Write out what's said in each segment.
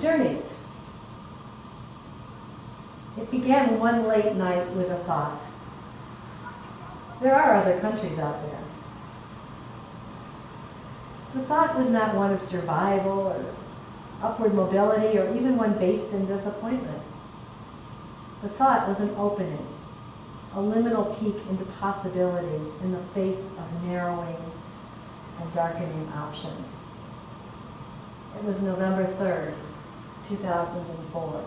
Journeys. It began one late night with a thought. There are other countries out there. The thought was not one of survival or upward mobility or even one based in disappointment. The thought was an opening, a liminal peek into possibilities in the face of narrowing and darkening options. It was November 3rd, 2004.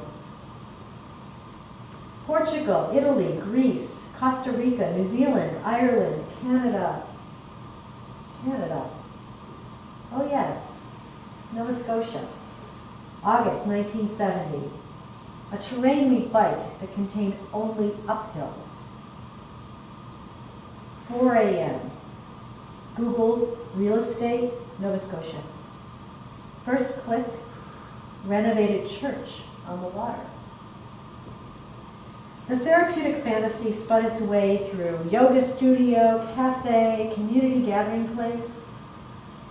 Portugal, Italy, Greece, Costa Rica, New Zealand, Ireland, Canada. Oh yes, Nova Scotia. August 1970. A terrain we biked that contained only uphills. 4 a.m. Google real estate, Nova Scotia. First click, renovated church on the water. The therapeutic fantasy spun its way through yoga studio, cafe, community gathering place.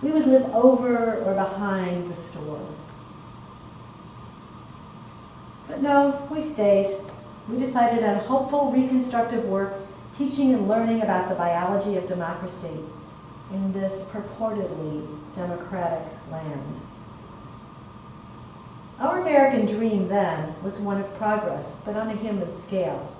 We would live over or behind the store. But no, we stayed. We decided on hopeful reconstructive work, teaching and learning about the biology of democracy in this purportedly democratic land. Our American dream then was one of progress, but on a human scale.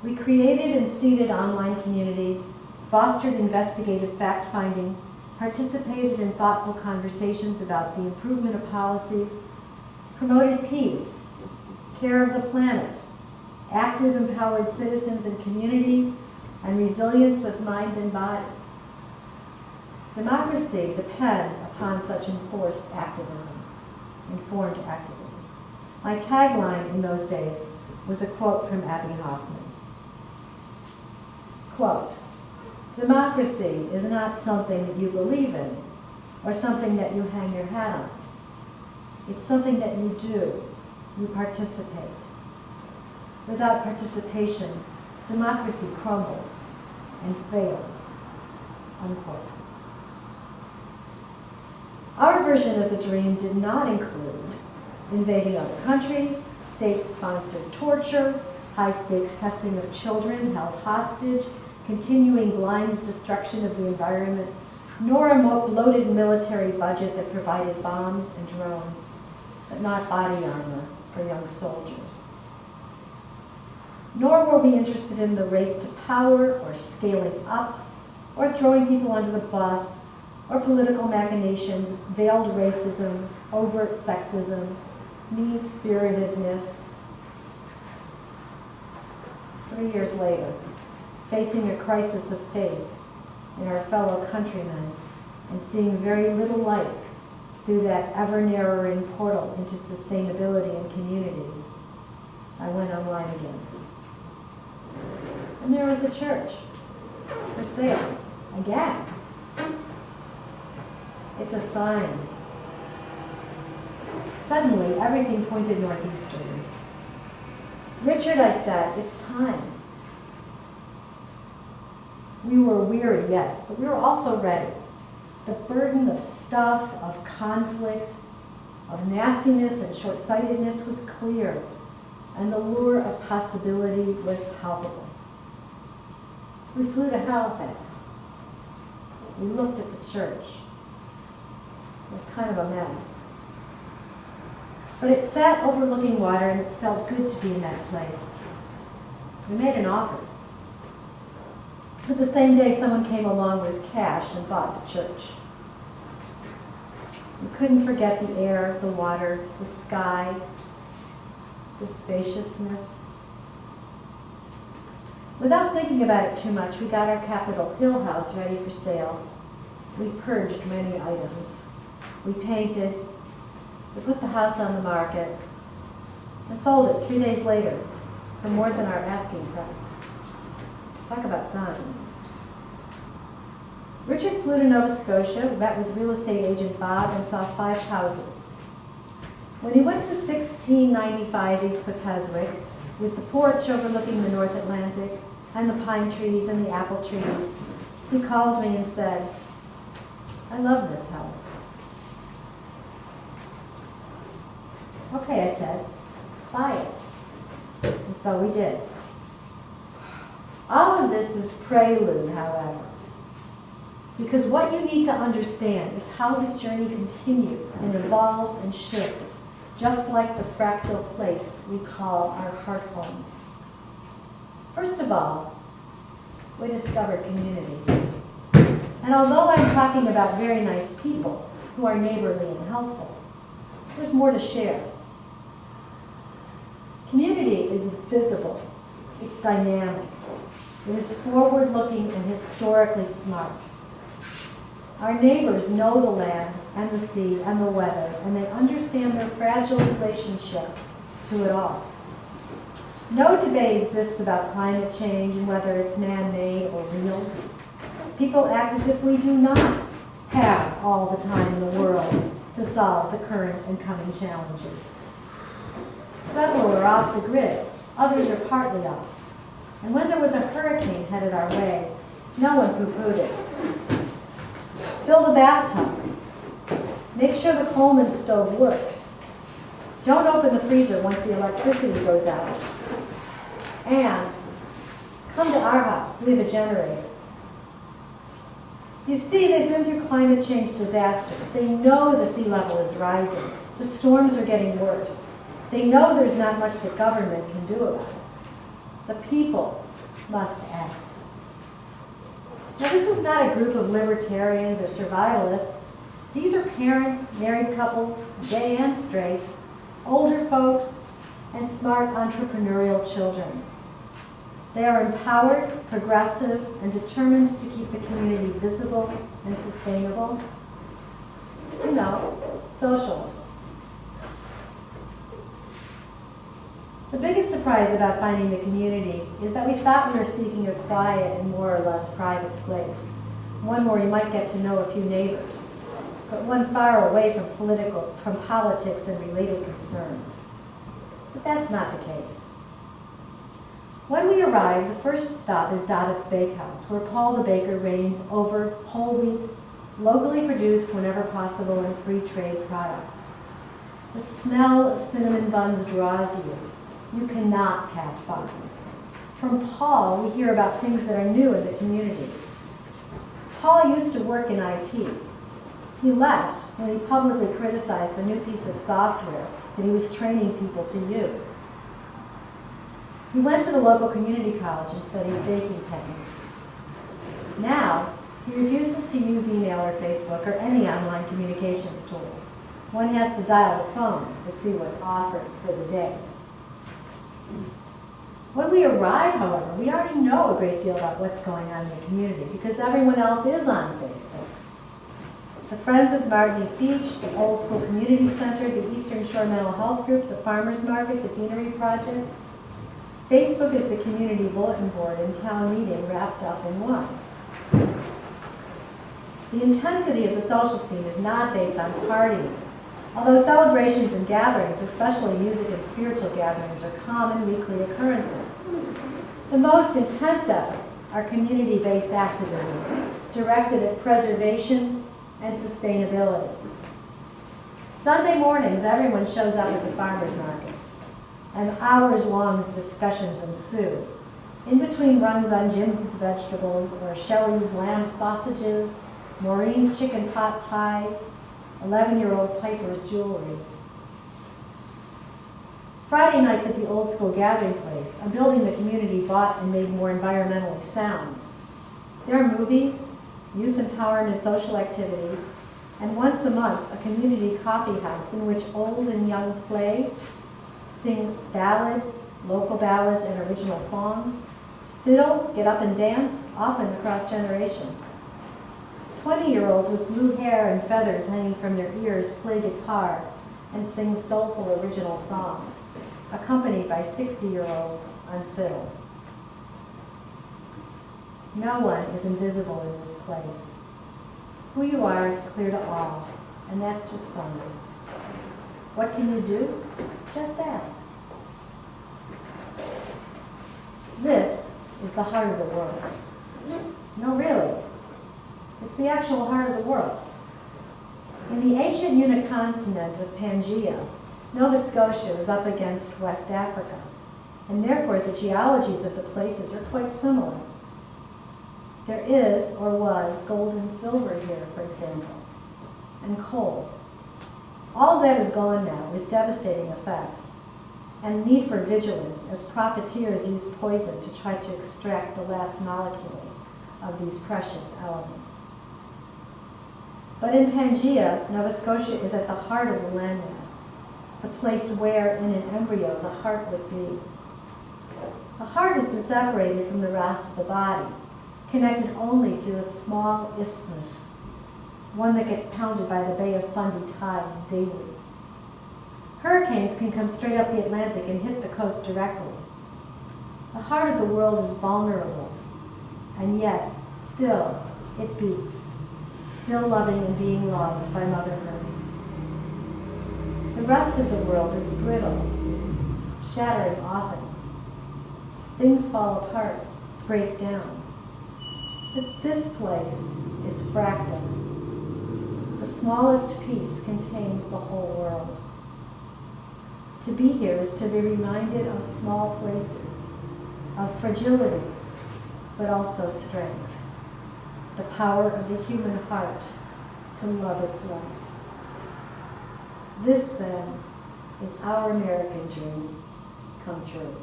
We created and seeded online communities, fostered investigative fact-finding, participated in thoughtful conversations about the improvement of policies, promoted peace, care of the planet, active, empowered citizens and communities, and resilience of mind and body. Democracy depends upon such informed activism. My tagline in those days was a quote from Abbie Hoffman. Quote, democracy is not something that you believe in or something that you hang your hat on. It's something that you do. You participate. Without participation, democracy crumbles and fails. Unquote. Our version of the dream did not include invading other countries, state-sponsored torture, high-stakes testing of children held hostage, continuing blind destruction of the environment, nor a bloated military budget that provided bombs and drones, but not body armor for young soldiers. Nor were we interested in the race to power or scaling up or throwing people under the bus or political machinations, veiled racism, overt sexism, mean-spiritedness. 3 years later, facing a crisis of faith in our fellow countrymen and seeing very little light through that ever-narrowing portal into sustainability and community, I went online again. And there was the church, for sale, again. It's a sign. Suddenly, everything pointed northeastern. Richard, I said, it's time. We were weary, yes, but we were also ready. The burden of stuff, of conflict, of nastiness and short-sightedness was clear, and the lure of possibility was palpable. We flew to Halifax. We looked at the church. It was kind of a mess. But it sat overlooking water, and it felt good to be in that place. We made an offer. But the same day, someone came along with cash and bought the church. We couldn't forget the air, the water, the sky, the spaciousness. Without thinking about it too much, we got our Capitol Hill house ready for sale. We purged many items. We painted. We put the house on the market and sold it 3 days later for more than our asking price. Talk about signs. Richard flew to Nova Scotia, met with real estate agent Bob, and saw 5 houses. When he went to 1695 East Pepeswick, with the porch overlooking the North Atlantic, and the pine trees and the apple trees, he called me and said, "I love this house." Okay, I said, quiet. And so we did. All of this is prelude, however, because what you need to understand is how this journey continues and evolves and shifts, just like the fractal place we call our heart home. First of all, we discovered community. And although I'm talking about very nice people who are neighborly and helpful, there's more to share. Community is visible, it's dynamic, it is forward-looking and historically smart. Our neighbors know the land and the sea and the weather, and they understand their fragile relationship to it all. No debate exists about climate change and whether it's man-made or real. People act as if we do not have all the time in the world to solve the current and coming challenges. Several are off the grid, others are partly off. And when there was a hurricane headed our way, no one poo-pooed it. Fill the bathtub. Make sure the Coleman stove works. Don't open the freezer once the electricity goes out. And come to our house, we have a generator. You see, they've been through climate change disasters. They know the sea level is rising. The storms are getting worse. They know there's not much the government can do about it. The people must act. Now, this is not a group of libertarians or survivalists. These are parents, married couples, gay and straight, older folks, and smart entrepreneurial children. They are empowered, progressive, and determined to keep the community visible and sustainable. You know, socialists. The biggest surprise about finding the community is that we thought we were seeking a quiet and more or less private place, one where we might get to know a few neighbors, but one far away from politics and related concerns. But that's not the case. When we arrived, the first stop is Doddit's Bakehouse, where Paul the baker reigns over whole wheat, locally produced whenever possible, and free trade products. The smell of cinnamon buns draws you. You cannot pass by. From Paul, we hear about things that are new in the community. Paul used to work in IT. He left when he publicly criticized a new piece of software that he was training people to use. He went to the local community college and studied baking techniques. Now, he refuses to use email or Facebook or any online communications tool. One has to dial the phone to see what's offered for the day. When we arrive, however, we already know a great deal about what's going on in the community because everyone else is on Facebook. The Friends of Martinique Beach, the Old School Community Center, the Eastern Shore Mental Health Group, the Farmers Market, the Deanery Project. Facebook is the community bulletin board and town meeting wrapped up in one. The intensity of the social scene is not based on partying, although celebrations and gatherings, especially music and spiritual gatherings, are common weekly occurrences. The most intense efforts are community-based activism directed at preservation and sustainability. Sunday mornings, everyone shows up at the farmers market, and hours-long discussions ensue. In between runs on Jim's vegetables or Shelley's lamb sausages, Maureen's chicken pot pies, 11-year-old Piper's jewelry. Friday nights at the Old School Gathering Place, a building the community bought and made more environmentally sound. There are movies, youth empowerment social activities, and once a month, a community coffee house in which old and young play, sing ballads, local ballads, and original songs, fiddle, get up and dance, often across generations. 20-year-olds with blue hair and feathers hanging from their ears play guitar and sing soulful original songs, accompanied by 60-year-olds on fiddle. No one is invisible in this place. Who you are is clear to all, and that's just fun. What can you do? Just ask. This is the heart of the world. No, really. It's the actual heart of the world. In the ancient unicontinent of Pangaea, Nova Scotia is up against West Africa, and therefore the geologies of the places are quite similar. There is, or was, gold and silver here, for example, and coal. All of that is gone now, with devastating effects, and need for vigilance as profiteers use poison to try to extract the last molecules of these precious elements. But in Pangaea, Nova Scotia is at the heart of the landmass, the place where, in an embryo, the heart would be. The heart has been separated from the rest of the body, connected only through a small isthmus, one that gets pounded by the Bay of Fundy tides daily. Hurricanes can come straight up the Atlantic and hit the coast directly. The heart of the world is vulnerable, and yet, still, it beats, still loving and being loved by Mother Earth. The rest of the world is brittle, shattering often. Things fall apart, break down. But this place is fractal. The smallest piece contains the whole world. To be here is to be reminded of small places, of fragility, but also strength. The power of the human heart to love its life. This, then, is our American dream come true.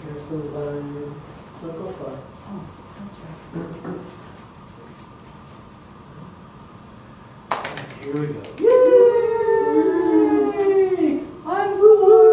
Here's the circle fly. Here we go. Yay! I'm born!